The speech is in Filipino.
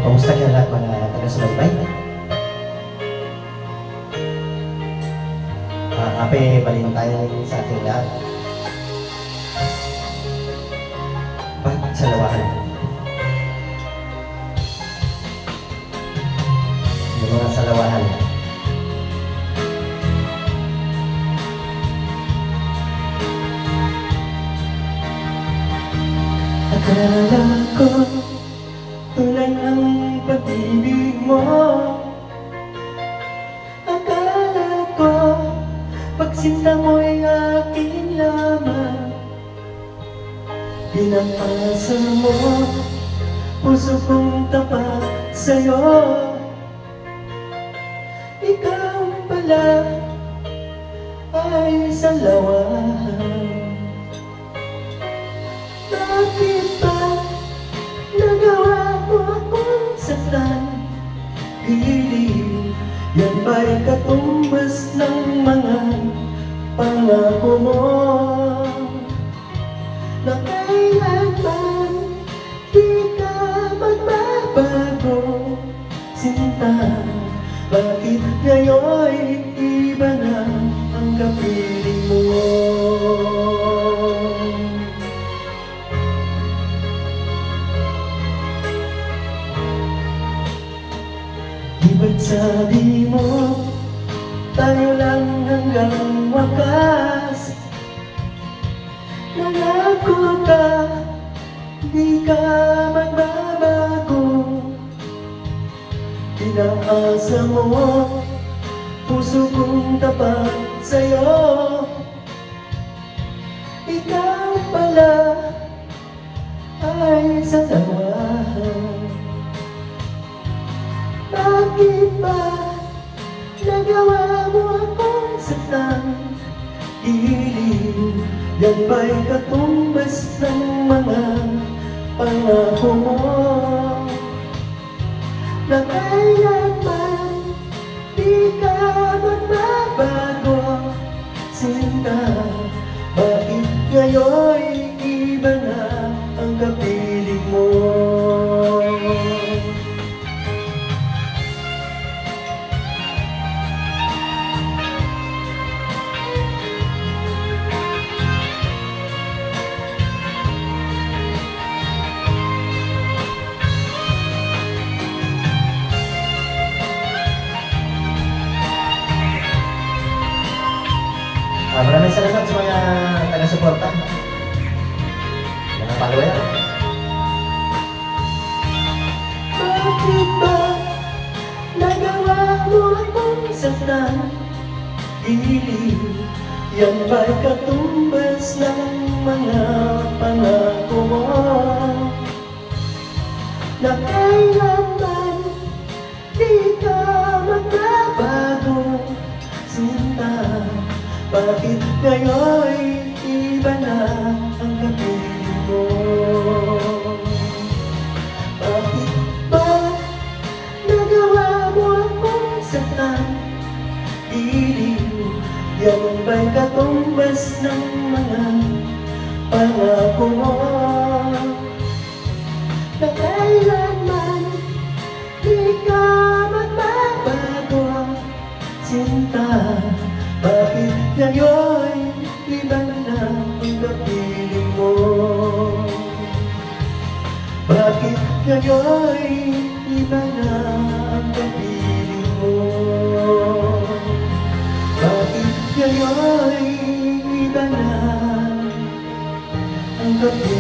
Kamusta ka lahat mga taga-subaybay? Happy Valentine sa ating lahat. Bakit sa lawahan? Yung mga sa lawahan. Akala ko tunay ang pag-ibig mo. Akala ko pagsinta mo'y akin lamang. Pinapasa mo puso kong tapat sa'yo. Ikaw pala ay sa lawahan. Bakit ba nagawa mo akong saktan? Piling, yan ba'y katumbas ng mga pangako mo? Na kailanman di ka magbabago, sinta. Bakit ngayon'y iba na ang kapiling mo? Ba't sabi mo, tayo lang hanggang wakas? Nangako ka, di ka magbabago. Pinaasa mo, puso kong tapat sa'yo. Ikaw pala ay sa lawahan. Bakit ba nagawa mo akong saktan? Hiling, yan ba'y katumbas ng mga pangako mo? Na kailanman di ka magbabago, sinta. Bakit ngayon'y iba na ang kapiling mo? Maraming salamat sa mga taga-suporta, mga follower. Bakit ba nagawa mo akong saktan? Hiling, yan ba'y katumbas ng mga pangako mo? Na kailanman di ka magbabago, sinta. Bakit ngayon'y iba na ang kapiling mo? Bakit ba nagawa mo akong saktan? Hiling, yan ba'y katumbas ng mga pangako mo? Na kailanman di ka magbabago, sinta. Bakit ngayon'y iba na ang kapiling mo? Bakit ngayon'y iba na ang kapiling mo? Bakit ngayon'y iba na ang kapiling mo?